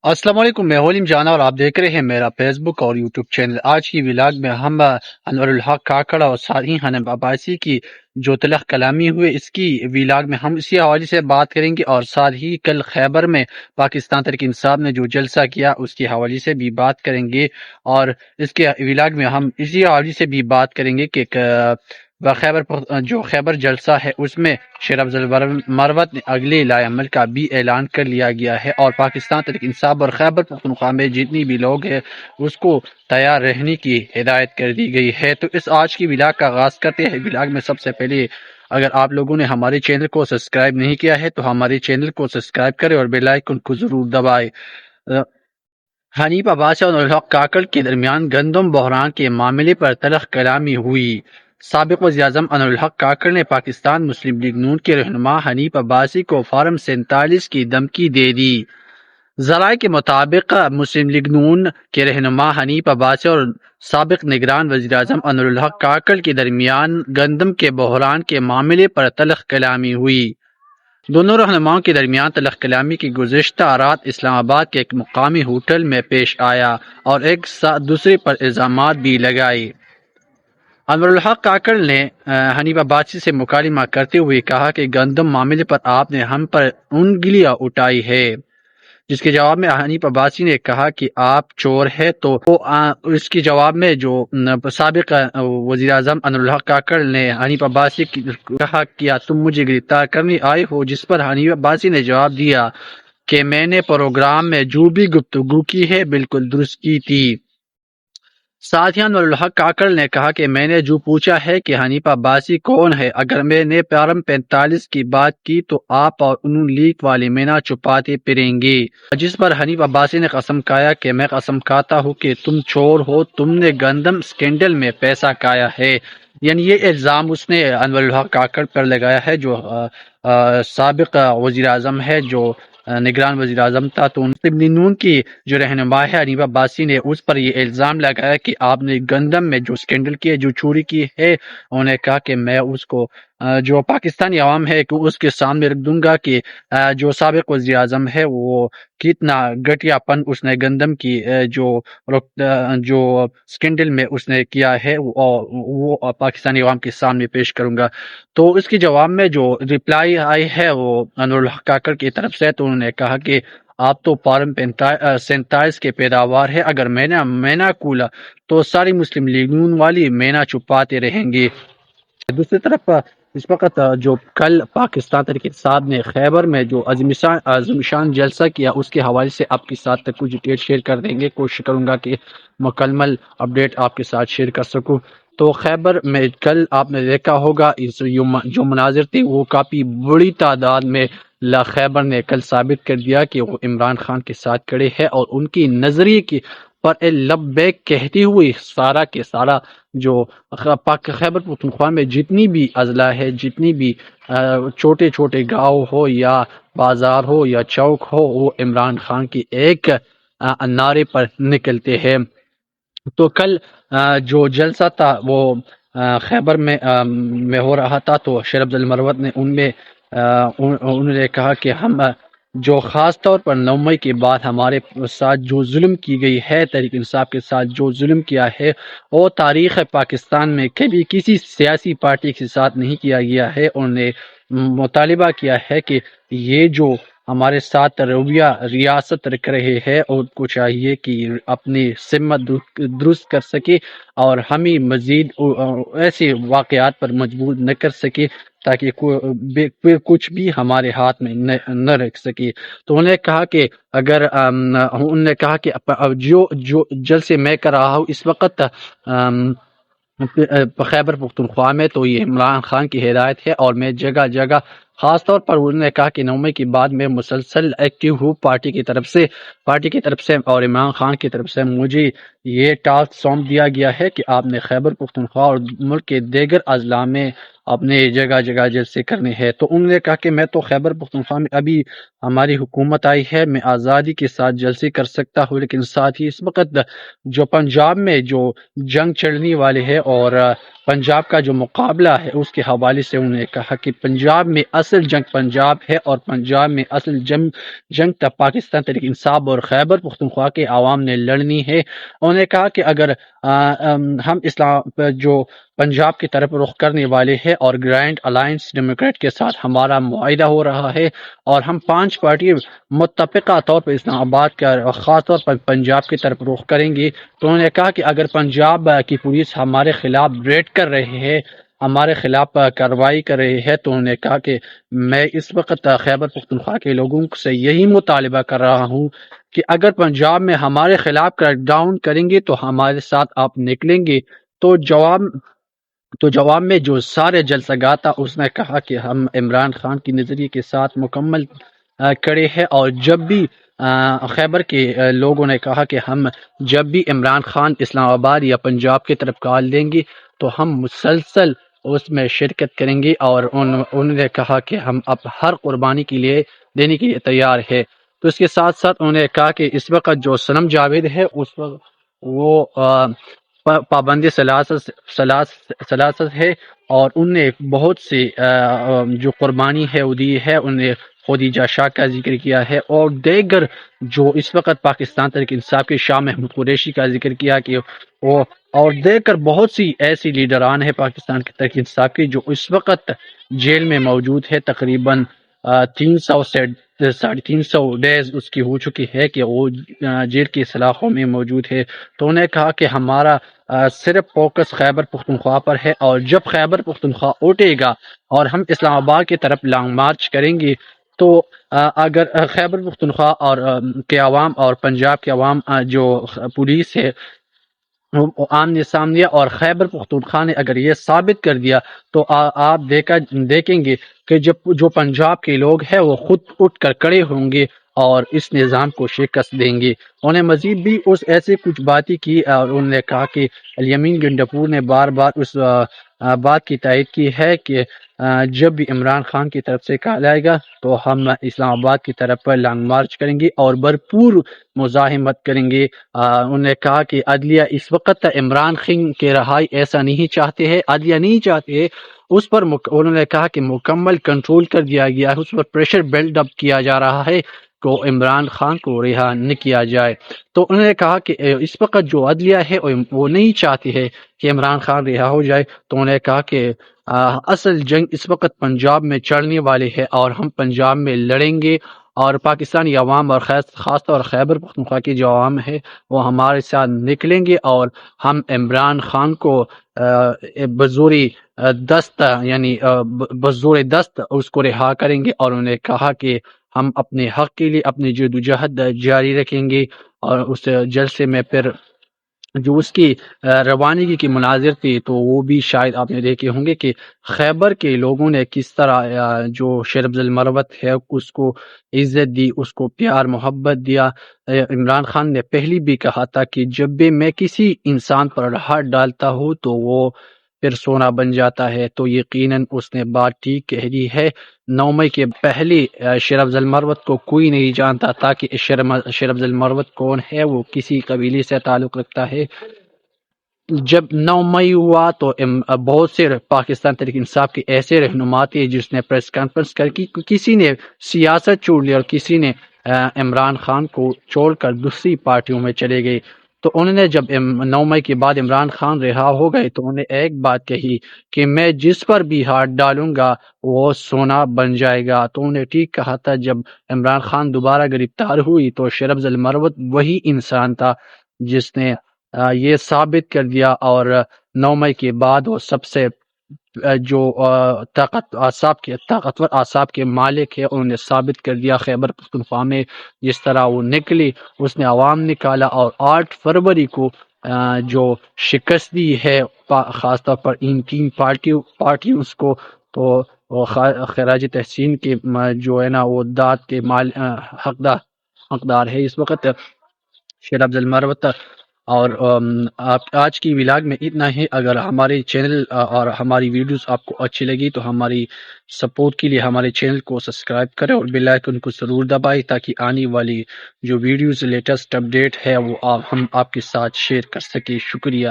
السلام علیکم، میں ہولیم جانا اور آپ دیکھ رہے ہیں میرا فیس بک اور یوٹیوب چینل۔ آج کی ولاگ میں ہم انور الحق کاکڑ اور ساری حنب عباسی کی جو تلخ کلامی ہوئے، اس کی ولاگ میں ہم اسی حوالے سے بات کریں گے، اور ساتھ ہی کل خیبر میں پاکستان تحریک انصاف نے جو جلسہ کیا اس کے حوالے سے بھی بات کریں گے، اور اس کے ولاگ میں ہم اسی حوالے سے بھی بات کریں گے کہ جو خیبر جلسہ ہے اس میں شیر افضل مروت نے اگلے لائے عمل کا بھی اعلان کر لیا گیا ہے، اور پاکستان تحریک انصاف اور خیبر پختونخوا میں جتنی بھی لوگ ہیں اس کو تیار رہنے کی ہدایت کر دی گئی ہے۔ تو اس آج کی ولاگ کا آغاز کرتے ہیں۔ ولاگ میں سب سے پہلے اگر آپ لوگوں نے ہمارے چینل کو سبسکرائب نہیں کیا ہے تو ہمارے چینل کو سبسکرائب کریں اور بیل آئیکن کو ضرور دبائیں۔ حنیف عباسی اور الحق کاکڑ کے درمیان گندم بحران کے معاملے پر تلخ کلامی ہوئی۔ سابق وزیر اعظم انور الحق کاکڑ نے پاکستان مسلم لیگ نون کے رہنما حنیف عباسی کو فارم 47 کی دھمکی دے دی۔ ذرائع کے مطابق مسلم لیگ نون کے رہنما حنیف عباسی اور سابق نگران وزیر اعظم انور الحق کاکڑ کے درمیان گندم کے بحران کے معاملے پر تلخ کلامی ہوئی۔ دونوں رہنماؤں کے درمیان تلخ کلامی کی گزشتہ رات اسلام آباد کے ایک مقامی ہوٹل میں پیش آیا اور ایک ساتھ دوسرے پر الزامات بھی لگائے۔ انور الحق کاکڑ نے حنیف عباسی سے مکالمہ کرتے ہوئے کہا کہ گندم معاملے پر آپ نے ہم پر انگلیاں اٹھائی ہے، جس کے جواب میں حنیف عباسی نے کہا کہ آپ چور ہے۔ تو اس کے جواب میں جو سابق وزیر اعظم انور الحق کاکڑ نے حنیف عباسی کہا کیا تم مجھے گرفتار کرنے آئے ہو، جس پر حنیف عباسی نے جواب دیا کہ میں نے پروگرام میں جو بھی گفتگو کی ہے بالکل درست کی تھی۔ ساتھ ہی انور الحق کاکڑ نے کہا کہ میں نے جو پوچھا ہے کہ حنیف عباسی کون ہے، اگر میں نے فارم 45 کی بات کی تو آپ اور انہوں لیگ والے مینا چھپاتے پھریں گے، جس پر حنیف عباسی نے قسم کھایا کہ میں قسم کھاتا ہوں کہ تم چور ہو، تم نے گندم سکینڈل میں پیسہ کھایا ہے۔ یعنی یہ الزام اس نے انور الحق کاکڑ پر لگایا ہے، جو سابق وزیر اعظم ہے، جو نگران وزیر اعظم تھا۔ تو مسلم لیگ نون کی جو رہنما ہے حنیف عباسی نے اس پر یہ الزام لگایا کہ آپ نے گندم میں جو سکینڈل کی ہے، جو چوری کی ہے، انہوں نے کہا کہ میں اس کو جو پاکستانی عوام ہے کہ اس کے سامنے رکھ دوں گا کہ جو سابق وزیر اعظم ہے وہ کتنا گھٹیا پن اس نے گندم کی جو سکینڈل میں اس نے کیا ہے وہ پاکستانی عوام کے سامنے پیش کروں گا۔ تو اس کے جواب میں جو رپلائی آئی ہے وہ انور الحق کاکڑ کی طرف سے، تو انہوں نے کہا کہ آپ تو فارم 47 کے پیداوار ہے، اگر مینا کولا تو ساری مسلم لیگ نون والی مینا چھپاتے رہیں گے۔ دوسری طرف اس وقت جو کل پاکستان تحریک انصاف نے خیبر میں جو عظیم شان جلسہ کیا اس کے حوالے سے آپ کے ساتھ کچھ ڈیٹیل شیئر کر دیں گے، کوشش کروں گا کہ مکمل اپڈیٹ آپ کے ساتھ شیئر کر سکوں۔ تو خیبر میں کل آپ نے دیکھا ہوگا جو مناظر تھے وہ کافی بڑی تعداد میں خیبر نے کل ثابت کر دیا کہ وہ عمران خان کے ساتھ کھڑے ہیں، اور ان کی نظریے کی پر لبیک کہتے ہوئے سارا کے سارا جو خیبر پختونخوا میں جتنی بھی اضلاع ہے، جتنی بھی چھوٹے چھوٹے گاؤں ہو یا بازار ہو یا چوک ہو، وہ عمران خان کی ایک نعرے پر نکلتے ہیں۔ تو کل جو جلسہ تھا وہ خیبر میں ہو رہا تھا، تو شیر افضل مروت نے انہوں نے کہا کہ ہم جو خاص طور پر 9 مئی کے بعد ہمارے ساتھ جو ظلم کی گئی ہے، تحریک انصاف کے ساتھ جو ظلم کیا ہے وہ تاریخ پاکستان میں کبھی کسی سیاسی پارٹی کے ساتھ نہیں کیا گیا ہے۔ انہوں نے مطالبہ کیا ہے کہ یہ جو ہمارے ساتھ رویہ ریاست رکھ رہے ہیں اور کو چاہیے کہ اپنی سمت درست کر سکے اور ہمیں مزید ایسے واقعات پر مجبور نہ کر سکے تاکہ کچھ بھی ہمارے ہاتھ میں نہ رکھ سکے۔ تو انہوں نے کہا کہ جو جلسے میں کر رہا ہوں اس وقت خیبر پختونخوا میں، تو یہ عمران خان کی ہدایت ہے، اور میں جگہ جگہ خاص طور پر انہوں نے کہا کہ 9 مئی کے بعد میں مسلسل ایکٹیو ہوں پارٹی کی طرف سے اور عمران خان کی طرف سے مجھے یہ ٹاسک سونپ دیا گیا ہے کہ آپ نے خیبر پختونخوا اور ملک کے دیگر اضلاع میں اپنے جگہ جگہ جلسے کرنے ہیں۔ تو انہوں نے کہا کہ میں تو خیبر پختونخوا میں ابھی ہماری حکومت آئی ہے، میں آزادی کے ساتھ جلسے کر سکتا ہوں، لیکن ساتھ ہی اس وقت جو پنجاب میں جو جنگ چڑھنے والے ہے اور پنجاب کا جو مقابلہ ہے اس کے حوالے سے انہوں نے کہا کہ پنجاب میں اصل جنگ پنجاب ہے، اور پنجاب میں اصل جنگ تب پاکستان تحریک انصاف اور خیبر پختونخوا کے عوام نے لڑنی ہے۔ انہوں نے کہا کہ اگر ہم اسلام جو پنجاب کی طرف رخ کرنے والے ہیں اور گرینڈ الائنس ڈیموکریٹ کے ساتھ ہمارا معاہدہ ہو رہا ہے، اور ہم 5 پارٹی متفقہ طور پر اسلام آباد کا خاص طور پر پنجاب کی طرف رخ کریں گی، تو انہوں نے کہا کہ اگر پنجاب کی پولیس ہمارے خلاف ریڈ کر رہے ہیں، ہمارے خلاف کارروائی کر رہے ہیں، تو انہوں نے کہا کہ میں اس وقت خیبر پختونخوا کے لوگوں سے یہی مطالبہ کر رہا ہوں کہ اگر پنجاب میں ہمارے خلاف کریک ڈاؤن کریں گے تو ہمارے ساتھ آپ نکلیں گے۔ تو جواب میں جو سارے جلسہ گاہ تھا اس نے کہا کہ ہم عمران خان کی نظریے کے ساتھ مکمل کھڑے ہیں، اور جب بھی خیبر کے لوگوں نے کہا کہ ہم جب بھی عمران خان اسلام آباد یا پنجاب کی طرف کال دیں گے تو ہم مسلسل اس میں شرکت کریں گے، اور انہوں نے کہا کہ ہم اب ہر قربانی کے لیے دینے کے لیے تیار ہے۔ تو اس کے ساتھ ساتھ انہوں نے کہا کہ اس وقت جو صنم جاوید ہے اس وقت وہ پابندی سلاست ہے، اور ان نے بہت سی جو قربانی ہے وہ دی ہے، ان نے خدیجہ شاہ کا ذکر کیا ہے، اور دیگر جو اس وقت پاکستان تحریک انصاف کے شاہ محمود قریشی کا ذکر کیا کہ وہ، اور دیگر بہت سی ایسی لیڈران ہیں پاکستان کے تحریک انصاف کی جو اس وقت جیل میں موجود ہے، تقریباً 300 سے 350 ڈیز اس کی ہو چکی ہے کہ وہ جیل کی سلاخوں میں موجود ہے۔ تو انہیں کہا کہ ہمارا صرف فوکس خیبر پختونخوا پر ہے، اور جب خیبر پختونخوا اٹھے گا اور ہم اسلام آباد کی طرف لانگ مارچ کریں گے، تو اگر خیبر پختونخوا اور کے عوام اور پنجاب کے عوام جو پولیس ہے وہ آمنے سامنے، اور خیبر پختونخوا نے اگر یہ ثابت کر دیا تو آپ دیکھیں گے کہ جب جو پنجاب کے لوگ ہیں وہ خود اٹھ کر کھڑے ہوں گے اور اس نظام کو شکست دیں گے۔ انہوں نے مزید بھی اس ایسے کچھ باتیں کی، اور انہوں نے کہا کہ الیمین گنڈپور نے بار بار اس بات کی تائید کی ہے کہ جب بھی عمران خان کی طرف سے کہا جائے گا تو ہم اسلام آباد کی طرف لانگ مارچ کریں گے اور بھرپور مزاحمت کریں گے۔ انہوں نے کہا کہ عدلیہ اس وقت عمران خان کے رہائی ایسا نہیں چاہتے ہیں، عدلیہ نہیں چاہتے، اس پر انہوں نے کہا کہ مکمل کنٹرول کر دیا گیا ہے، اس پر پریشر بلڈ اپ کیا جا رہا ہے کو عمران خان کو رہا نہ کیا جائے۔ تو انہوں نے کہا کہ اس وقت جو عدلیہ ہے وہ نہیں چاہتی ہے کہ عمران خان رہا ہو جائے، تو انہوں نے کہا کہ اصل جنگ اس وقت پنجاب میں چڑھنے والے ہے اور ہم پنجاب میں لڑیں گے، اور پاکستانی عوام اور خاص طور خیبر پختونخوا کی جو عوام ہے وہ ہمارے ساتھ نکلیں گے، اور ہم عمران خان کو بزوری بزور دست اس کو رہا کریں گے، اور انہوں نے کہا کہ ہم اپنے حق کے لیے اپنی جدوجہد جاری رکھیں گے۔ اور اس جلسے میں پھر جو اس کی روانگی کی مناظر تھی تو وہ بھی شاید آپ نے دیکھے ہوں گے کہ خیبر کے لوگوں نے کس طرح جو شیر افضل مروت ہے اس کو عزت دی، اس کو پیار محبت دیا۔ عمران خان نے پہلی بھی کہا تھا کہ جب بھی میں کسی انسان پر ہاتھ ڈالتا ہوں تو وہ پھر سونا بن جاتا ہے، تو یقیناً اس نے بات ٹھیک کہہ دی ہے۔ 9 مئی کے پہلے شیر افضل مروت کو کوئی نہیں جانتا تھا کہ شیر افضل مروت کون ہے، وہ کسی قبیلے سے تعلق رکھتا ہے۔ جب 9 مئی ہوا تو بہت سے پاکستان تحریک انصاف کے ایسے رہنما تھے جس نے پریس کانفرنس کر کی، کسی نے سیاست چھوڑ لی اور کسی نے عمران خان کو چھوڑ کر دوسری پارٹیوں میں چلے گئے۔ تو انہوں نے جب 9 مئی کے بعد عمران خان رہا ہو گئے تو انہوں نے ایک بات کہی کہ میں جس پر بھی ہاتھ ڈالوں گا وہ سونا بن جائے گا۔ تو انہوں نے ٹھیک کہا تھا۔ جب عمران خان دوبارہ گرفتار ہوئی تو شیر افضل مروت وہی انسان تھا جس نے یہ ثابت کر دیا، اور 9 مئی کے بعد وہ سب سے جو طاقتور اعصاب کے مالک ہے انہوں نے ثابت کر دیا خیبر پختونخوا میں جس طرح وہ نکلی، اس نے عوام نکالا، اور 8 فروری کو جو شکست دی ہے خاص طور پر ان 3 پارٹیوں کو، تو وہ خراج تحسین کے جو ہے نا وہ داد کے حقدار ہے اس وقت شیر افضل مروت۔ اور آپ آج کی ولاگ میں اتنا ہی. اگر ہمارے چینل اور ہماری ویڈیوز آپ کو اچھی لگی تو ہماری سپورٹ کے لیے ہمارے چینل کو سبسکرائب کریں اور بیل آئیکن کو ضرور دبائیں تاکہ آنے والی جو ویڈیوز لیٹسٹ اپڈیٹ ہے وہ ہم آپ کے ساتھ شیئر کر سکیں. شکریہ.